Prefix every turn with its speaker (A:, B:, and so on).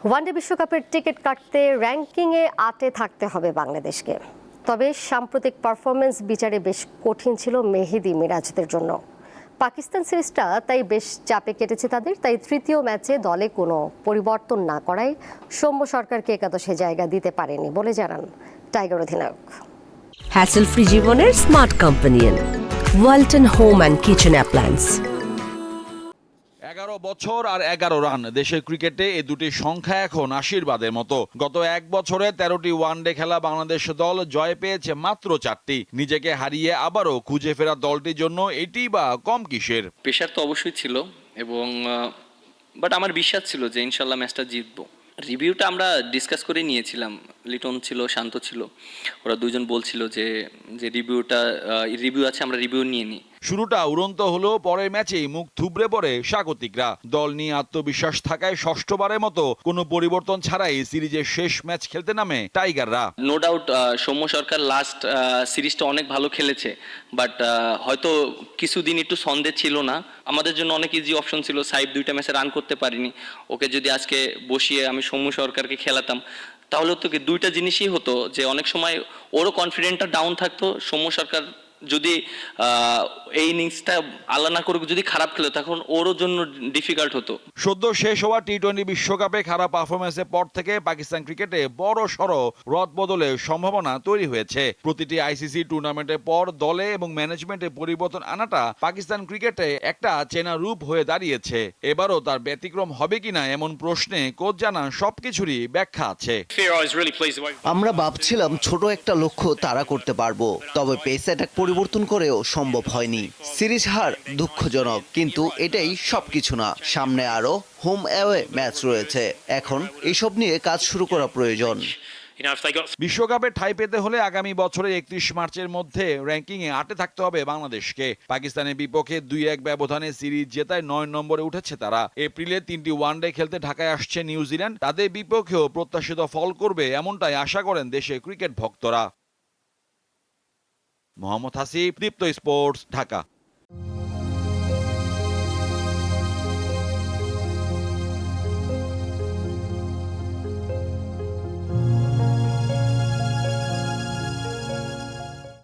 A: One day বিশ্বকাপের ticket কাটতে র্যাঙ্কিংয়ে 8-এ থাকতে হবে বাংলাদেশকে। তবে সাম্প্রতিক পারফরমেন্স বিচারে বেশ কঠিন ছিল মেহেদী মিরাজদের জন্য। পাকিস্তান সিরিজটা তাই বেশ চাপে কেটেছে তাদের। তাই তৃতীয় ম্যাচে দলে কোনো পরিবর্তন না করায় সৌম্য সরকারকে একাদশে জায়গা দিতে পারেনি বলে জানান টাইগার অধিনায়ক।
B: হ্যাসেল ফ্রি জীবনের smart companion Walton home and kitchen appliance.
C: 11 বছর আর 11 রান, দেশের ক্রিকেটে এই দুটি সংখ্যা এখন আশীর্বাদের মতো। গত এক বছরে 13টি ওয়ানডে খেলা বাংলাদেশ দল জয় পেয়েছে মাত্র 4টি। নিজেকে হারিয়ে আবারও খুঁজে ফেরা দলটির জন্য এটি বা কম কিসের?
D: প্রেশার তো অবশ্যই ছিল এবং বাট আমার বিশ্বাস ছিল যে ইনশাল্লাহ ম্যাচটা জিতবো। রিভিউটা আমরা ডিসকাস করে নিয়েছিলাম, লিটন ছিল, শান্ত ছিল, ওরা দুজন বলছিল যে রিভিউ আছে, আমরা রিভিউ নিয়ে নিই।
C: শুরুটা উড়ন্ত হলো, পরের ম্যাচেই মুখ থুবড়ে পড়ে স্বাগতিকরা। দল নিয়ে আত্মবিশ্বাস থাকায় ষষ্ঠবারের মতো কোনো পরিবর্তন ছাড়াই সিরিজের শেষ ম্যাচ খেলতে নামে টাইগাররা।
D: নো ডাউট সৌম্য সরকার লাস্ট সিরিজটা অনেক ভালো খেলেছে, বাট হয়তো কিছুদিন একটু সন্দেহ ছিল না। আমাদের জন্য অনেক ইজি অপশন ছিল, সাইব 2টা ম্যাচে রান করতে পারিনি, ওকে যদি আজকে বসিয়ে আমি সৌম্য সরকারকে খেলাতাম তাহলে তো কি 2টা জিনিসই হতো, যে অনেক সময় ওরও কনফিডেন্টটা ডাউন থাকতো। সৌম্য সরকার যদি এই ইনিংসটা আল্লাহ না করুক যদি খারাপ খেলে তখন ওরও জন্য ডিফিকাল্ট হতো।
C: সদ্য শেষ হওয়া টি-20 বিশ্বকাপে খারাপ পারফরমেন্সের পর থেকে পাকিস্তান ক্রিকেটে বড় সড় রদ বদলের সম্ভাবনা তৈরি হয়েছে। প্রতিটি আইসিসি টুর্নামেন্টের পর দলে এবং ম্যানেজমেন্টে পরিবর্তন আনাটা পাকিস্তান ক্রিকেটে একটা চেনা রূপ হয়ে দাঁড়িয়েছে। এবারও তার ব্যতিক্রম হবে কিনা এমন প্রশ্নে কোচ জানান সবকিছুরই ব্যাখ্যা আছে।
E: আমরা ভাবছিলাম ছোট একটা লক্ষ্য তারা করতে পারবো, তবে পেস অ্যাটাক পরিবর্তন করেও সম্ভব হয়নি। সিরিজ হার দুঃখজনক, কিন্তু এটাই সবকিছু না। সামনে আরো হোম অ্যাওয়ে ম্যাচ রয়েছে, এখন এসব নিয়ে কাজ শুরু করা প্রয়োজন।
C: বিশ্বকাপে ঠাঁই পেতে হলে আগামী বছরের 31 মার্চের মধ্যে র্যাঙ্কিংয়ে 8-এ থাকতে হবে বাংলাদেশকে। পাকিস্তানের বিপক্ষে 2-1 ব্যবধানে সিরিজ জেতায় 9 নম্বরে উঠেছে তারা। এপ্রিলে 3টি ওয়ানডে খেলতে ঢাকায় আসছে নিউজিল্যান্ড। তাদের বিপক্ষেও প্রত্যাশিত ফল করবে এমনটাই আশা করেন দেশের ক্রিকেট ভক্তরা। মোহাম্মদ হাসিব, দীপ্ত স্পোর্টস, ঢাকা।